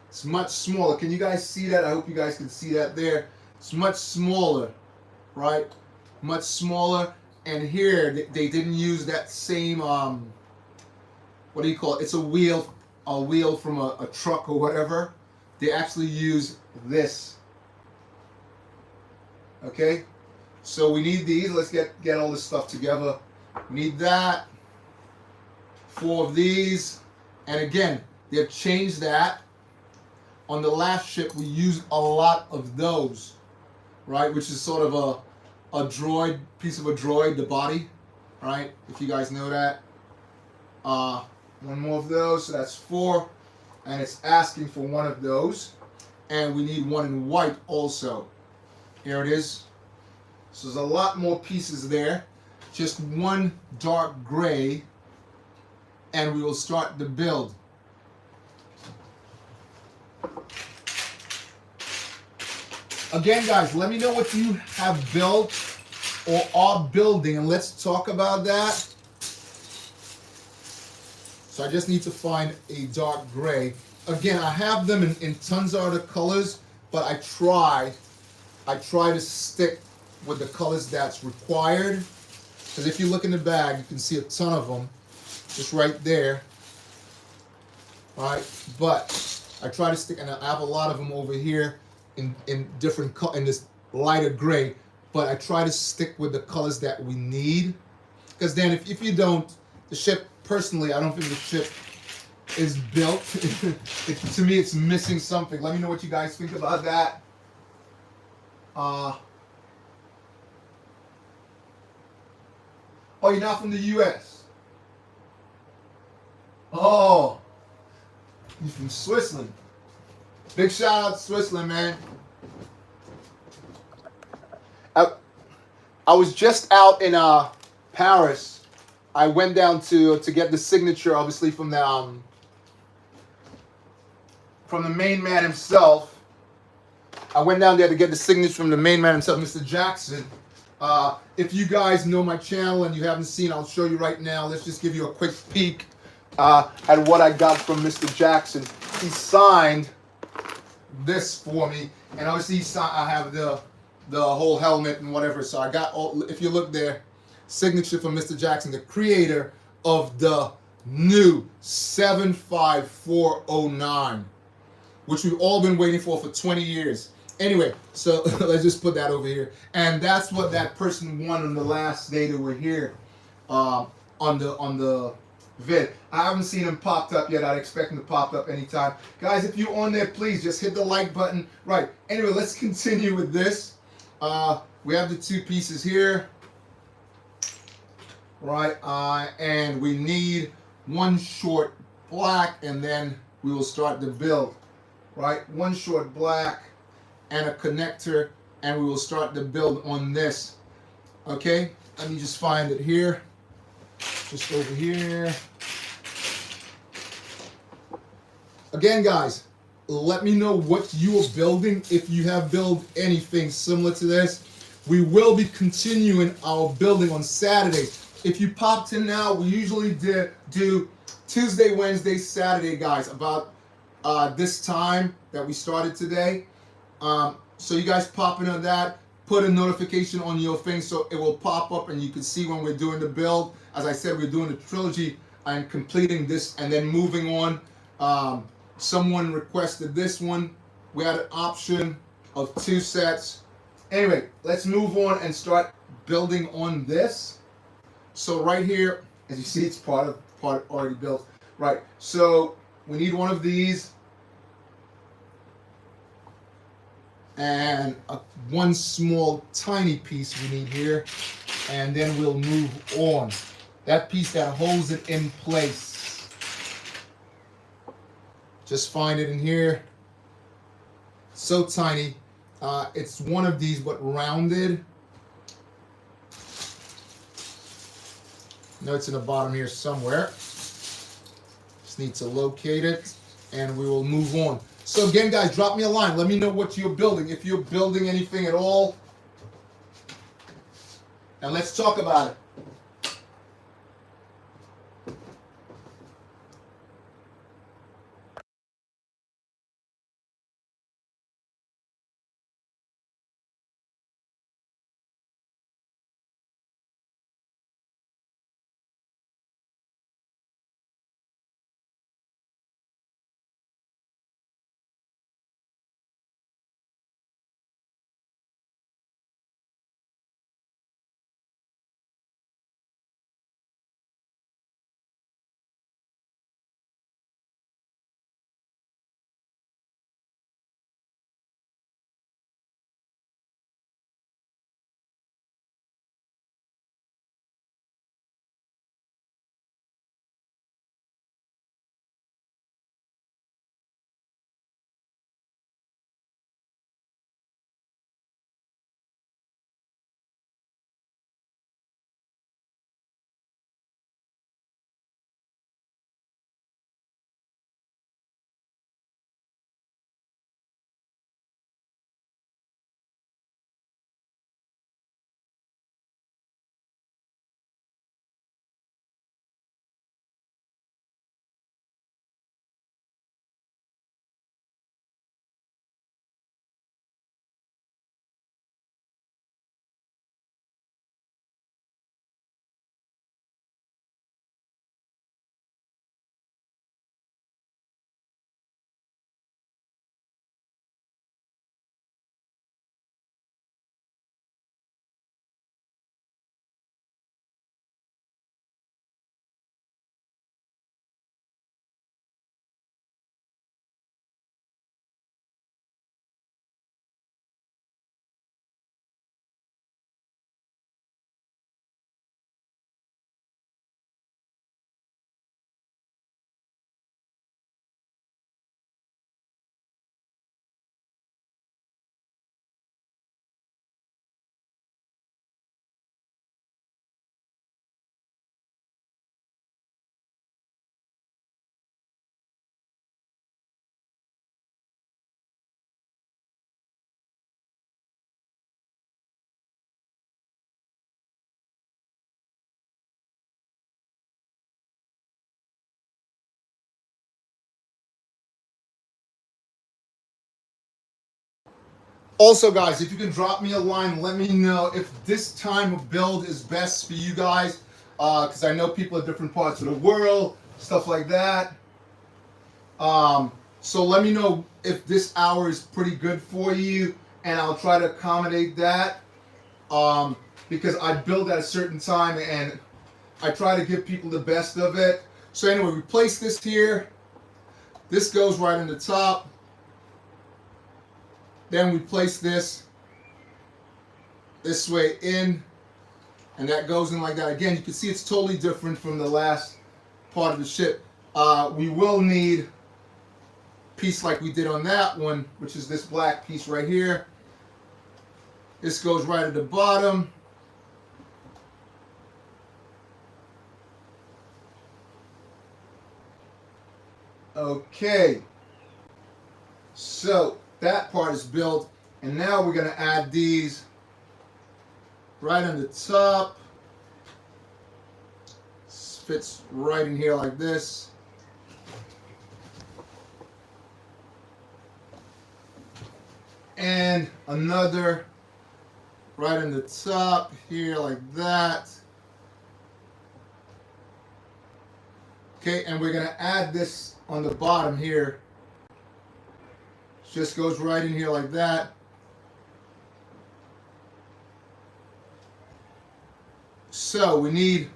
is much smaller. Can you guys see that? I hope you guys can see that there. It's much smaller, right? Much smaller. And here, they didn't use that same, what do you call it? It's a wheel from a truck or whatever. They actually use this. Okay? So we need these. Let's get all this stuff together. We need that. 4 of these. And again, they've changed that. On the last ship, we used a lot of those, right? Which is sort of a droid, piece of a droid, the body, right? If you guys know that. 1 more of those, so that's 4. And it's asking for 1 of those. And we need 1 in white also. Here it is. So there's a lot more pieces there. Just 1 dark gray. And we will start the build. Again, guys, let me know what you have built or are building, and let's talk about that. So I just need to find a dark gray. Again, I have them in tons of other colors, but I try to stick with the colors that's required. Because if you look in the bag, you can see a ton of them, just right there. All right, but I try to stick, and I have a lot of them over here in different color, in this lighter gray. But I try to stick with the colors that we need. Because then if you don't, the ship, personally, I don't think the ship is built. To me, it's missing something. Let me know what you guys think about that. Oh, you're not from the U.S. Oh, you're from Switzerland. Big shout out to Switzerland, man. I was just out in Paris. I went down to get the signature, obviously from the main man himself. I went down there to get the signature from the main man himself, Mr. Jackson. If you guys know my channel and you haven't seen, I'll show you right now. Let's just give you a quick peek at what I got from Mr. Jackson. He signed this for me, and obviously I have the whole helmet and whatever. So I got all. If you look there, signature from Mr. Jackson, the creator of the new 75409, which we've all been waiting for 20 years. Anyway, so let's just put that over here. And that's what that person won on the last day that we're here on the vid. I haven't seen him popped up yet. I'd expect him to pop up anytime. Guys, if you're on there, please just hit the like button. Right. Anyway, let's continue with this. We have the two pieces here. Right. And we need one short black, and then we will start the build. Right. One short black and a connector, and we will start the build on this. Okay, let me just find it here, just over here. Again, guys, let me know what you are building. If you have built anything similar to this, we will be continuing our building on Saturday. If you popped in now, we usually do Tuesday, Wednesday, Saturday, guys, about this time that we started today. So you guys pop in on that, put a notification on your thing so it will pop up and you can see when we're doing the build. As I said, we're doing the trilogy and completing this and then moving on. Someone requested this one. We had an option of 2 sets. Anyway, let's move on and start building on this. So right here, as you see, it's part already built. Right, so we need one of these. And one small tiny piece we need here, and then we'll move on. That piece that holds it in place. Just find it in here. So tiny. It's one of these but rounded. No, it's in the bottom here somewhere. Just need to locate it, and we will move on. So again, guys, drop me a line. Let me know what you're building. If you're building anything at all. And let's talk about it. Also, guys, if you can drop me a line, let me know if this time of build is best for you guys, because I know people at different parts of the world, stuff like that. So let me know if this hour is pretty good for you, and I'll try to accommodate that. Because I build at a certain time, and I try to give people the best of it. So anyway, we place this here. This goes right in the top. Then we place this way in, and that goes in like that. Again, you can see it's totally different from the last part of the ship. We will need a piece like we did on that one, which is this black piece right here. This goes right at the bottom. Okay, so that part is built, and now we're going to add these right on the top. This fits right in here like this. And another right on the top here like that. Okay, and we're going to add this on the bottom here. Just goes right in here like that. So we need,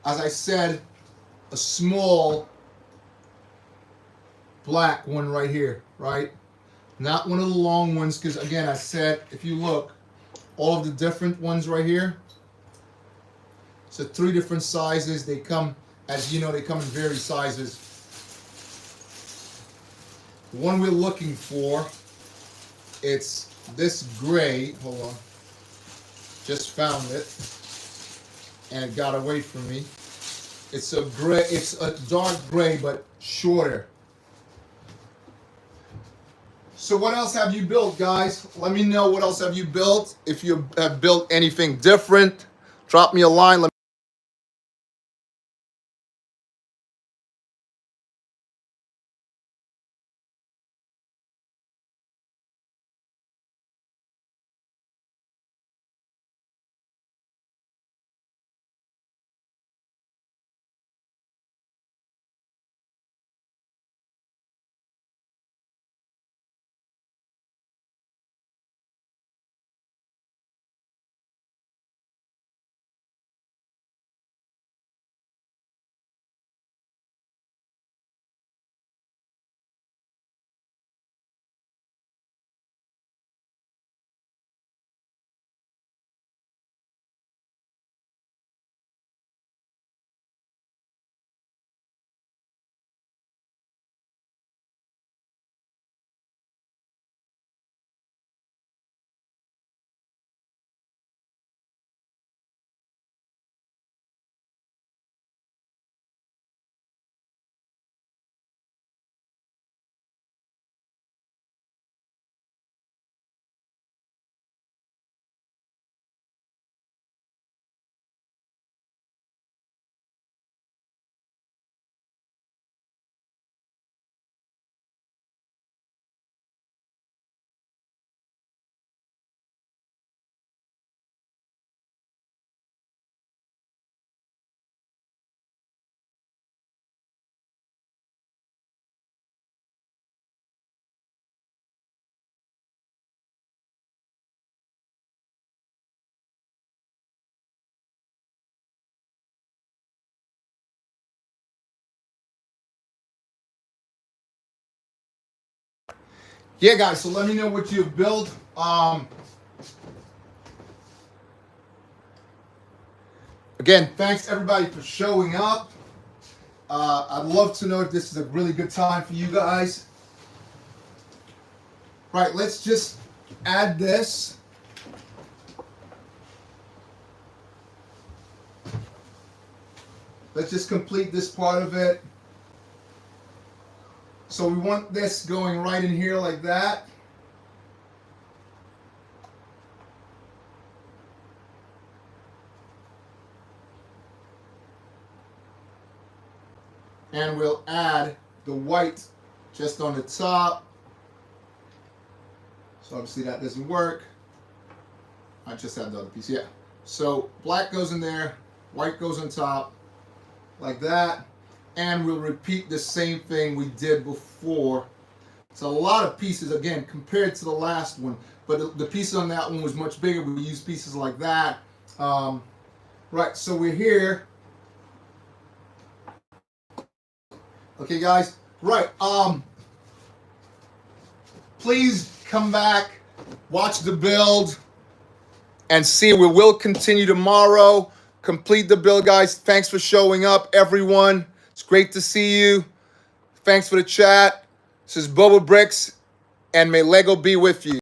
as I said, a small black one right here, right? Not one of the long ones, because again, I said, if you look, all of the different ones right here. So 3 different sizes. They come, as you know, they come in various sizes. The one we're looking for, it's this gray. Hold on. Just found it, and it got away from me. It's a gray. It's a dark gray, but shorter. So what else have you built, guys? Let me know what else have you built. If you have built anything different, drop me a line. Let Yeah, guys. So let me know what you've built. Again, thanks everybody for showing up. I'd love to know if this is a really good time for you guys. Right, let's just add this. Let's just complete this part of it. So we want this going right in here like that. And we'll add the white just on the top. So obviously that doesn't work. I just have the other piece, yeah. So black goes in there, white goes on top, like that. And we'll repeat the same thing we did before. It's a lot of pieces, again, compared to the last one. But the pieces on that one was much bigger. We use pieces like that. Right, so we're here. Okay, guys. Right. Please come back, watch the build, and see. We will continue tomorrow. Complete the build, guys. Thanks for showing up, everyone. It's great to see you. Thanks for the chat. This is BOBAbrickz, and may Lego be with you.